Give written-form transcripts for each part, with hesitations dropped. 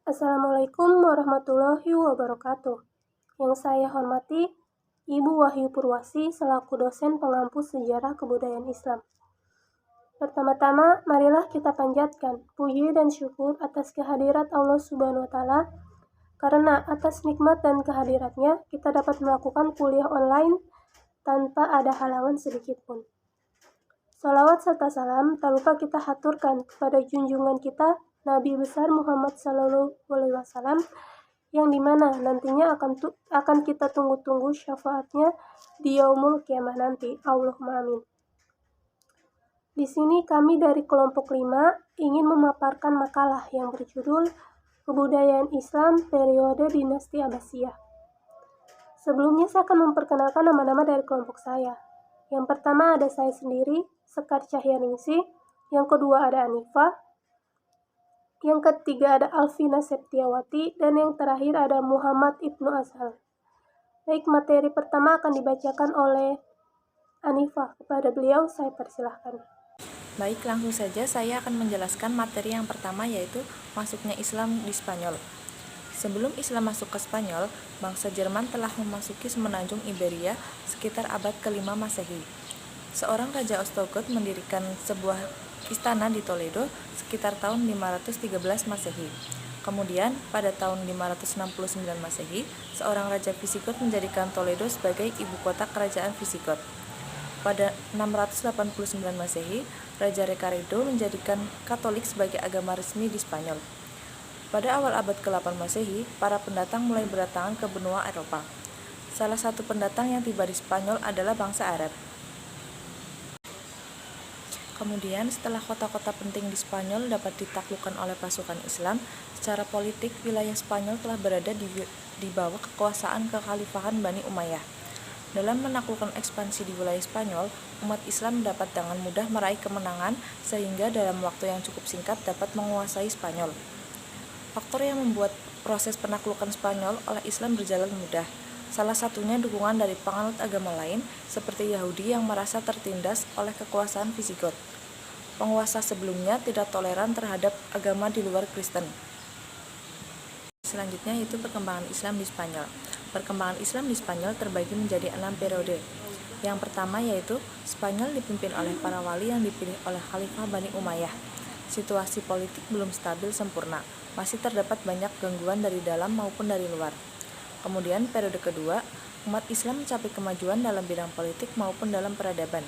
Assalamualaikum warahmatullahi wabarakatuh. Yang saya hormati, Ibu Wahyu Purwasi selaku dosen pengampus sejarah kebudayaan Islam. Pertama-tama, marilah kita panjatkan puji dan syukur atas kehadirat Allah Subhanahu wa Ta'ala, karena atas nikmat dan kehadiratnya kita dapat melakukan kuliah online tanpa ada halangan sedikit pun. Salawat serta salam tak lupa kita haturkan kepada junjungan kita Nabi besar Muhammad SAW, yang dimana nantinya akan kita tunggu-tunggu syafaatnya di yaumul kiamah nanti. Allahumma amin. Di sini kami dari kelompok 5 ingin memaparkan makalah yang berjudul Kebudayaan Islam Periode Dinasti Abbasiyah. Sebelumnya saya akan memperkenalkan nama-nama dari kelompok saya. Yang pertama ada saya sendiri, Sekar Cahyaningsih. Yang kedua ada Anifa. Yang ketiga ada Alvina Septiawati. Dan yang terakhir ada Muhammad Ibnu Azhal. Baik, materi pertama akan dibacakan oleh Anifa. Kepada beliau saya persilahkan. Baik, langsung saja saya akan menjelaskan materi yang pertama, yaitu masuknya Islam di Spanyol. Sebelum Islam masuk ke Spanyol, bangsa Jerman telah memasuki semenanjung Iberia sekitar abad ke-5 Masehi. Seorang Raja Ostrogoth mendirikan sebuah istana di Toledo sekitar tahun 513 Masehi. Kemudian, pada tahun 569 Masehi, seorang Raja Visigoth menjadikan Toledo sebagai ibu kota kerajaan Visigoth. Pada 689 Masehi, Raja Recaredo menjadikan Katolik sebagai agama resmi di Spanyol. Pada awal abad ke-8 Masehi, para pendatang mulai berdatangan ke benua Eropa. Salah satu pendatang yang tiba di Spanyol adalah bangsa Arab. Kemudian, setelah kota-kota penting di Spanyol dapat ditaklukkan oleh pasukan Islam, secara politik wilayah Spanyol telah berada di bawah kekuasaan kekhalifahan Bani Umayyah. Dalam menaklukkan ekspansi di wilayah Spanyol, umat Islam dapat dengan mudah meraih kemenangan sehingga dalam waktu yang cukup singkat dapat menguasai Spanyol. Faktor yang membuat proses penaklukan Spanyol oleh Islam berjalan mudah. Salah satunya dukungan dari penganut agama lain seperti Yahudi yang merasa tertindas oleh kekuasaan Visigoth. Penguasa sebelumnya tidak toleran terhadap agama di luar Kristen. Selanjutnya yaitu perkembangan Islam di Spanyol. Perkembangan Islam di Spanyol terbagi menjadi 6 periode. Yang pertama yaitu Spanyol dipimpin oleh para wali yang dipilih oleh Khalifah Bani Umayyah. Situasi politik belum stabil sempurna, masih terdapat banyak gangguan dari dalam maupun dari luar. Kemudian periode kedua, umat Islam mencapai kemajuan dalam bidang politik maupun dalam peradaban.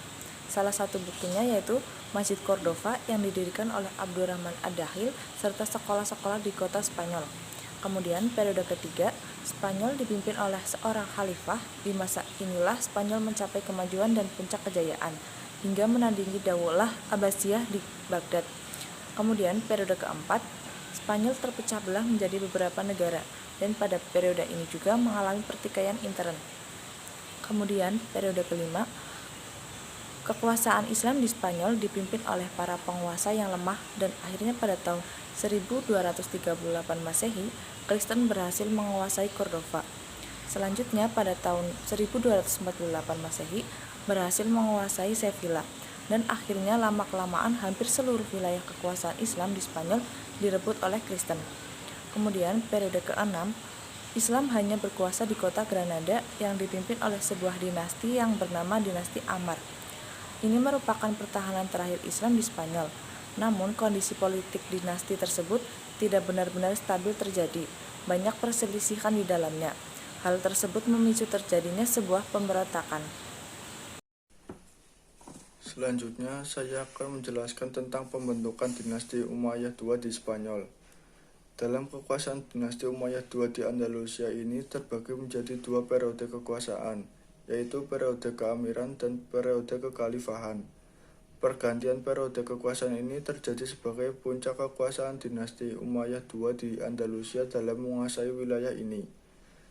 Salah satu buktinya yaitu Masjid Cordova yang didirikan oleh Abdurrahman Ad-Dakhil serta sekolah-sekolah di kota Spanyol. Kemudian periode ketiga, Spanyol dipimpin oleh seorang khalifah. Di masa inilah Spanyol mencapai kemajuan dan puncak kejayaan hingga menandingi Daulah Abbasiyah di Baghdad. Kemudian periode keempat, Spanyol terpecah belah menjadi beberapa negara dan pada periode ini juga mengalami pertikaian intern. Kemudian periode kelima, kekuasaan Islam di Spanyol dipimpin oleh para penguasa yang lemah dan akhirnya pada tahun 1238 Masehi, Kristen berhasil menguasai Cordova. Selanjutnya pada tahun 1248 Masehi berhasil menguasai Sevilla. Dan akhirnya lama-kelamaan hampir seluruh wilayah kekuasaan Islam di Spanyol direbut oleh Kristen. Kemudian periode ke-6, Islam hanya berkuasa di kota Granada yang dipimpin oleh sebuah dinasti yang bernama dinasti Amar. Ini merupakan pertahanan terakhir Islam di Spanyol. Namun kondisi politik dinasti tersebut tidak benar-benar stabil terjadi. Banyak perselisihan di dalamnya. Hal tersebut memicu terjadinya sebuah pemberontakan. Selanjutnya, saya akan menjelaskan tentang pembentukan dinasti Umayyah II di Spanyol. Dalam kekuasaan dinasti Umayyah II di Andalusia ini terbagi menjadi dua periode kekuasaan, yaitu periode keamiran dan periode kekhalifahan. Pergantian periode kekuasaan ini terjadi sebagai puncak kekuasaan dinasti Umayyah II di Andalusia dalam menguasai wilayah ini,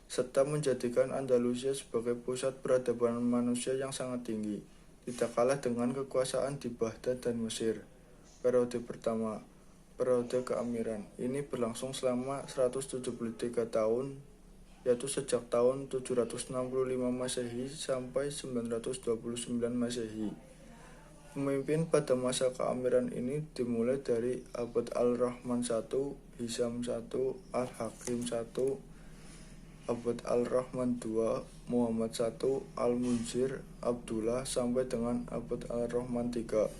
serta menjadikan Andalusia sebagai pusat peradaban manusia yang sangat tinggi, tidak kalah dengan kekuasaan di Baghdad dan Mesir. Periode pertama, periode keamiran, ini berlangsung selama 173 tahun, yaitu sejak tahun 765 Masehi sampai 929 Masehi. Pemimpin pada masa keamiran ini dimulai dari Abd al-Rahman I, Hisam I, Al-Hakim I, Abd al-Rahman II, Muhammad I, Al-Munzir, Abdullah, sampai dengan Abd al-Rahman III.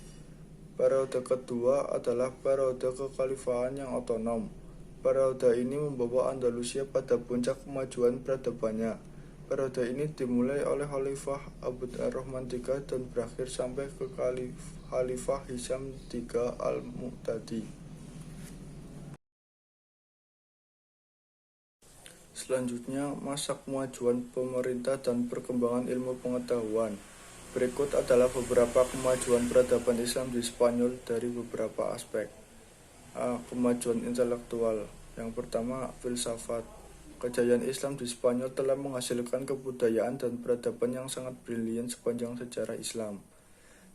Periode kedua adalah periode kekhalifahan yang otonom. Periode ini membawa Andalusia pada puncak kemajuan peradabannya. Periode ini dimulai oleh Khalifah Abd ar-Rahman III dan berakhir sampai ke Khalifah Hisam III Al-Mu'tadi. Selanjutnya, masa kemajuan pemerintah dan perkembangan ilmu pengetahuan. Berikut adalah beberapa kemajuan peradaban Islam di Spanyol dari beberapa aspek. Kemajuan intelektual. Yang pertama, filsafat. Kejayaan Islam di Spanyol telah menghasilkan kebudayaan dan peradaban yang sangat brilian sepanjang sejarah Islam.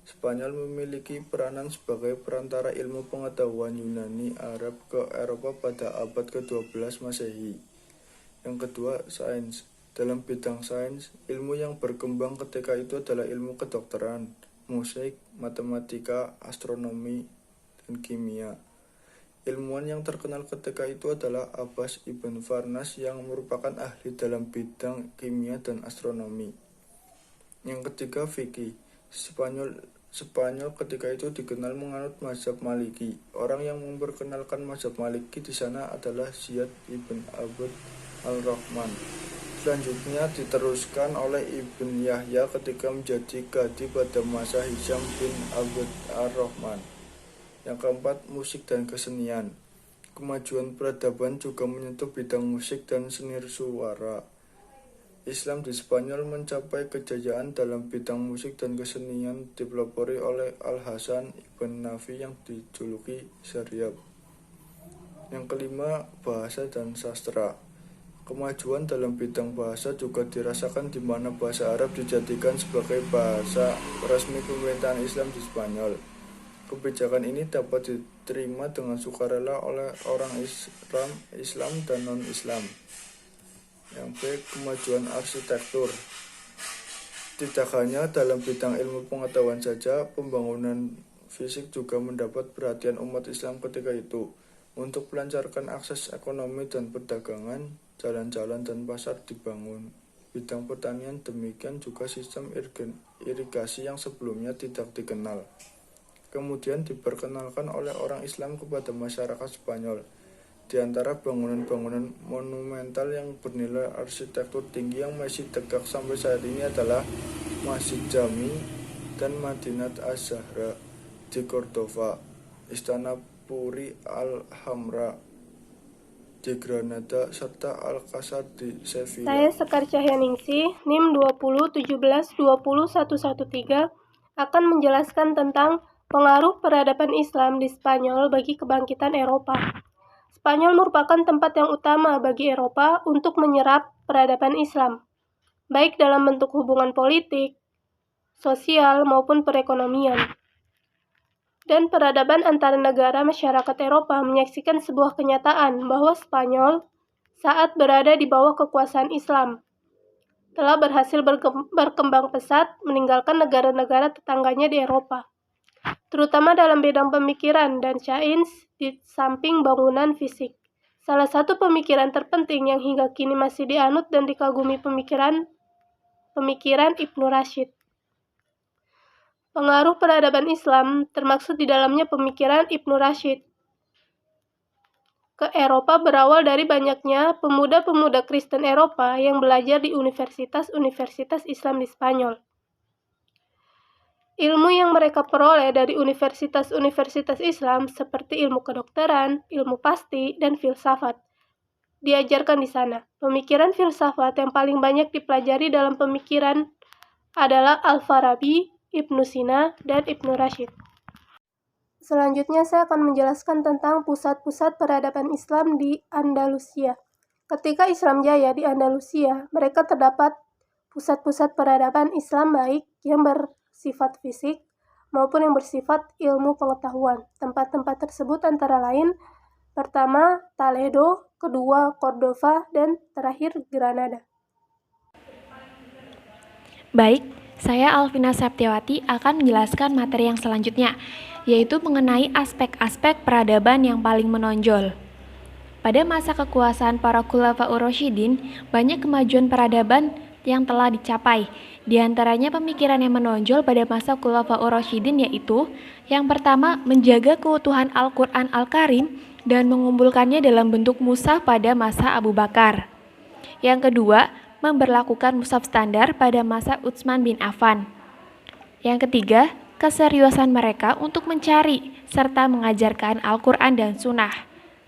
Spanyol memiliki peranan sebagai perantara ilmu pengetahuan Yunani Arab ke Eropa pada abad ke-12 Masehi. Yang kedua, sains. Dalam bidang sains, ilmu yang berkembang ketika itu adalah ilmu kedokteran, musik, matematika, astronomi, dan kimia. Ilmuwan yang terkenal ketika itu adalah Abbas ibn Farnas yang merupakan ahli dalam bidang kimia dan astronomi. Yang ketiga, fikih. Spanyol ketika itu dikenal menganut mazhab Maliki. Orang yang memperkenalkan mazhab Maliki di sana adalah Ziyad ibn Abd al-Rahman. Selanjutnya diteruskan oleh Ibn Yahya ketika menjadi qadhi pada masa Hisam bin Abd ar-Rahman. Yang keempat, musik dan kesenian. Kemajuan peradaban juga menyentuh bidang musik dan seni suara. Islam di Spanyol mencapai kejayaan dalam bidang musik dan kesenian dipelopori oleh Al-Hasan ibn Nafi yang dijuluki Syariab. Yang kelima, bahasa dan sastra. Kemajuan dalam bidang bahasa juga dirasakan di mana bahasa Arab dijadikan sebagai bahasa resmi pemerintahan Islam di Spanyol. Kebijakan ini dapat diterima dengan sukarela oleh orang Islam dan non-Islam. Yang B, kemajuan arsitektur. Tidak hanya dalam bidang ilmu pengetahuan saja, pembangunan fisik juga mendapat perhatian umat Islam ketika itu. Untuk melancarkan akses ekonomi dan perdagangan, jalan-jalan dan pasar dibangun. Bidang pertanian demikian juga sistem irigasi yang sebelumnya tidak dikenal. Kemudian diperkenalkan oleh orang Islam kepada masyarakat Spanyol. Di antara bangunan-bangunan monumental yang bernilai arsitektur tinggi yang masih tegak sampai saat ini adalah Masjid Jami dan Madinat Az-Zahra di Cordova, Istana Puri Al-Hamra di Granada, serta Alcázar di Sevilla. Saya Sekar Cahyaningsih, NIM 2017200113 akan menjelaskan tentang pengaruh peradaban Islam di Spanyol bagi kebangkitan Eropa. Spanyol merupakan tempat yang utama bagi Eropa untuk menyerap peradaban Islam, baik dalam bentuk hubungan politik, sosial, maupun perekonomian. Dan peradaban antara negara masyarakat Eropa menyaksikan sebuah kenyataan bahwa Spanyol saat berada di bawah kekuasaan Islam telah berhasil berkembang pesat meninggalkan negara-negara tetangganya di Eropa, terutama dalam bidang pemikiran dan sains di samping bangunan fisik. Salah satu pemikiran terpenting yang hingga kini masih dianut dan dikagumi pemikiran Ibnu Rashid. Pengaruh peradaban Islam termaksud di dalamnya pemikiran Ibnu Rashid ke Eropa berawal dari banyaknya pemuda-pemuda Kristen Eropa yang belajar di universitas-universitas Islam di Spanyol. Ilmu yang mereka peroleh dari universitas-universitas Islam seperti ilmu kedokteran, ilmu pasti, dan filsafat diajarkan di sana. Pemikiran filsafat yang paling banyak dipelajari dalam pemikiran adalah Al-Farabi, Ibnu Sina, dan Ibnu Rashid. Selanjutnya saya akan menjelaskan tentang pusat-pusat peradaban Islam di Andalusia. Ketika Islam jaya di Andalusia, mereka terdapat pusat-pusat peradaban Islam baik yang bersifat fisik maupun yang bersifat ilmu pengetahuan. Tempat-tempat tersebut antara lain, pertama Toledo, kedua Cordova, dan terakhir Granada. Baik, Saya Alvina Septiawati akan menjelaskan materi yang selanjutnya, yaitu mengenai aspek-aspek peradaban yang paling menonjol. Pada masa kekuasaan para Khulafaur Rasyidin, banyak kemajuan peradaban yang telah dicapai. Di antaranya pemikiran yang menonjol pada masa Khulafaur Rasyidin yaitu yang pertama, menjaga keutuhan Al-Quran Al-Karim dan mengumpulkannya dalam bentuk mushaf pada masa Abu Bakar. Yang kedua, memberlakukan mushaf standar pada masa Utsman bin Affan. Yang ketiga, keseriusan mereka untuk mencari serta mengajarkan Al-Quran dan Sunnah.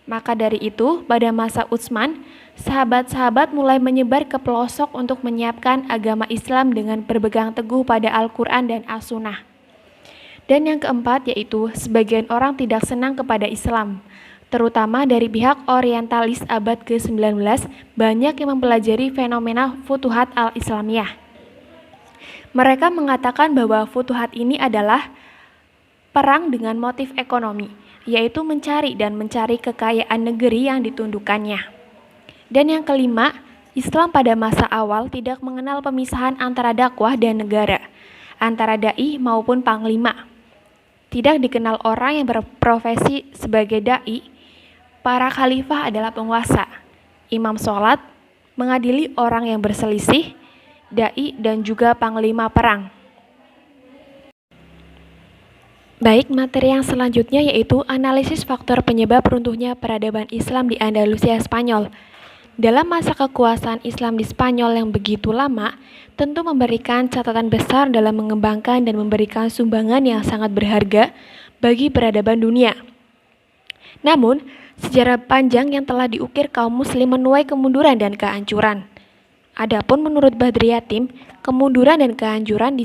Maka dari itu, pada masa Utsman, sahabat-sahabat mulai menyebar ke pelosok untuk menyiapkan agama Islam dengan berpegang teguh pada Al-Quran dan As-Sunnah. Dan yang keempat yaitu sebagian orang tidak senang kepada Islam, terutama dari pihak orientalis abad ke-19, banyak yang mempelajari fenomena Futuhat al-Islamiyah. Mereka mengatakan bahwa Futuhat ini adalah perang dengan motif ekonomi, yaitu mencari kekayaan negeri yang ditundukkannya. Dan yang kelima, Islam pada masa awal tidak mengenal pemisahan antara dakwah dan negara, antara dai maupun panglima. Tidak dikenal orang yang berprofesi sebagai dai. Para khalifah adalah penguasa, imam sholat, mengadili orang yang berselisih, dai, dan juga panglima perang. Baik, materi yang selanjutnya yaitu analisis faktor penyebab runtuhnya peradaban Islam di Andalusia Spanyol. Dalam masa kekuasaan Islam di Spanyol yang begitu lama, tentu memberikan catatan besar dalam mengembangkan dan memberikan sumbangan yang sangat berharga bagi peradaban dunia. Namun, sejarah panjang yang telah diukir kaum muslim menuai kemunduran dan kehancuran. Adapun menurut Badri Yatim, kemunduran dan kehancuran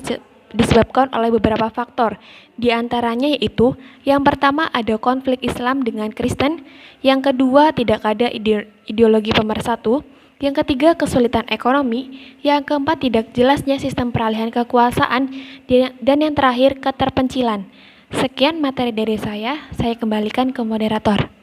disebabkan oleh beberapa faktor. Di antaranya yaitu, yang pertama ada konflik Islam dengan Kristen, yang kedua tidak ada ideologi pemersatu, yang ketiga kesulitan ekonomi, yang keempat tidak jelasnya sistem peralihan kekuasaan, dan yang terakhir keterpencilan. Sekian materi dari saya kembalikan ke moderator.